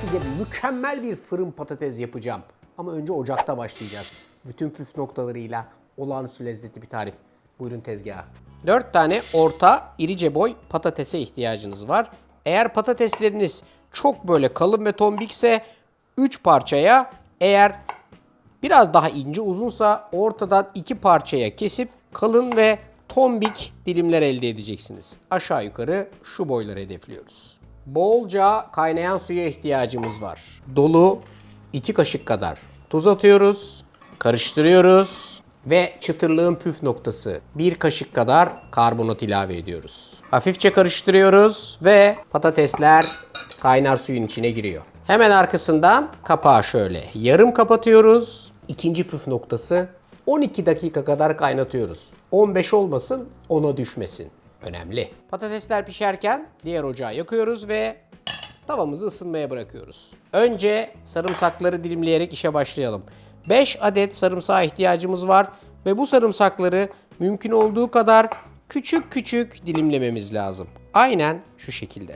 size mükemmel bir fırın patates yapacağım. Ama önce ocakta başlayacağız. Bütün püf noktalarıyla olağanüstü lezzetli bir tarif. Buyurun tezgaha. 4 tane orta irice boy patatese ihtiyacınız var. Eğer patatesleriniz çok böyle kalın ve tombikse 3 parçaya, eğer biraz daha ince uzunsa ortadan 2 parçaya kesip kalın ve tombik dilimler elde edeceksiniz. Aşağı yukarı şu boyları hedefliyoruz. Bolca kaynayan suya ihtiyacımız var. Dolu 2 kaşık kadar tuz atıyoruz, karıştırıyoruz ve çıtırlığın püf noktası 1 kaşık kadar karbonat ilave ediyoruz. Hafifçe karıştırıyoruz ve patatesler kaynar suyun içine giriyor. Hemen arkasından kapağı şöyle yarım kapatıyoruz. İkinci püf noktası 12 dakika kadar kaynatıyoruz. 15 olmasın, 10'a düşmesin. Önemli. Patatesler pişerken diğer ocağı yakıyoruz ve tavamızı ısınmaya bırakıyoruz. Önce sarımsakları dilimleyerek işe başlayalım. 5 adet sarımsağa ihtiyacımız var ve bu sarımsakları mümkün olduğu kadar küçük küçük dilimlememiz lazım. Aynen şu şekilde.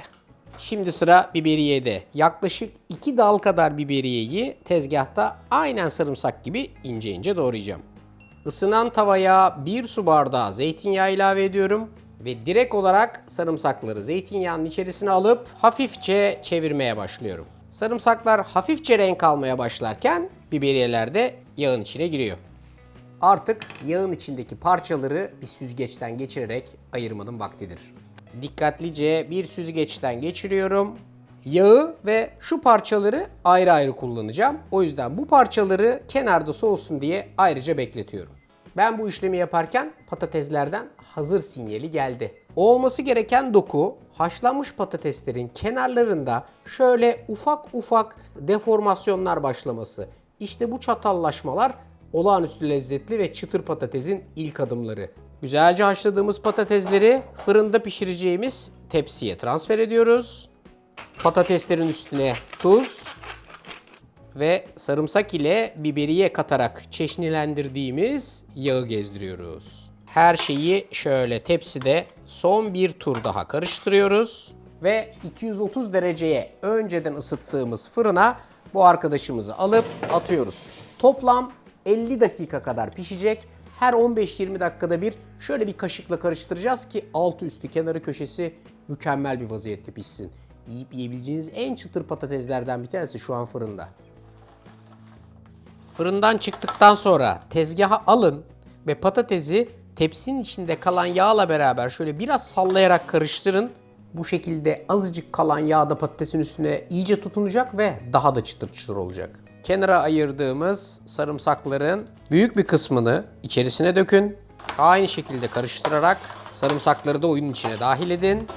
Şimdi sıra biberiyede. Yaklaşık 2 dal kadar biberiyeyi tezgahta aynen sarımsak gibi ince ince doğrayacağım. Isınan tavaya 1 su bardağı zeytinyağı ilave ediyorum ve direkt olarak sarımsakları zeytinyağının içerisine alıp hafifçe çevirmeye başlıyorum. Sarımsaklar hafifçe renk almaya başlarken biberiyeler de yağın içine giriyor. Artık yağın içindeki parçaları bir süzgeçten geçirerek ayırmanın vaktidir. Dikkatlice bir süzgeçten geçiriyorum. Yağı ve şu parçaları ayrı ayrı kullanacağım. O yüzden bu parçaları kenarda soğusun diye ayrıca bekletiyorum. Ben bu işlemi yaparken patateslerden hazır sinyali geldi. O olması gereken doku haşlanmış patateslerin kenarlarında şöyle ufak ufak deformasyonlar başlaması. İşte bu çatallaşmalar olağanüstü lezzetli ve çıtır patatesin ilk adımları. Güzelce haşladığımız patatesleri fırında pişireceğimiz tepsiye transfer ediyoruz. Patateslerin üstüne tuz ve sarımsak ile biberiye katarak çeşnilendirdiğimiz yağı gezdiriyoruz. Her şeyi şöyle tepside son bir tur daha karıştırıyoruz ve 230 dereceye önceden ısıttığımız fırına bu arkadaşımızı alıp atıyoruz. Toplam 50 dakika kadar pişecek. Her 15-20 dakikada bir şöyle bir kaşıkla karıştıracağız ki altı üstü kenarı köşesi mükemmel bir vaziyette pişsin. Yiyip yiyebileceğiniz en çıtır patateslerden bir tanesi şu an fırında. Fırından çıktıktan sonra tezgaha alın ve patatesi tepsinin içinde kalan yağla beraber şöyle biraz sallayarak karıştırın. Bu şekilde azıcık kalan yağ da patatesin üstüne iyice tutunacak ve daha da çıtır çıtır olacak. Kenara ayırdığımız sarımsakların büyük bir kısmını içerisine dökün. Aynı şekilde karıştırarak sarımsakları da oyunun içine dahil edin.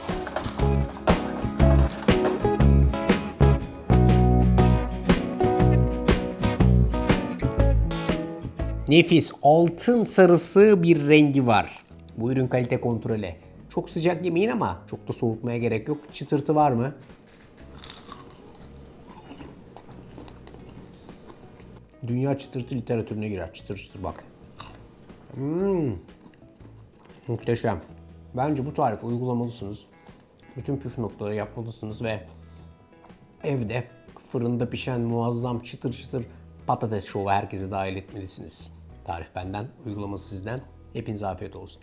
Nefis altın sarısı bir rengi var. Bu ürün kalite kontrolü. Çok sıcak yemeyin ama çok da soğutmaya gerek yok. Çıtırtı var mı? Dünya çıtırtı literatürüne girer. Çıtır çıtır bak. Muhteşem. Bence bu tarifi uygulamalısınız. Bütün püf noktaları yapmalısınız ve evde fırında pişen muazzam çıtır çıtır patates şovu herkese dahil etmelisiniz. Tarif benden, uygulaması sizden. Hepinize afiyet olsun.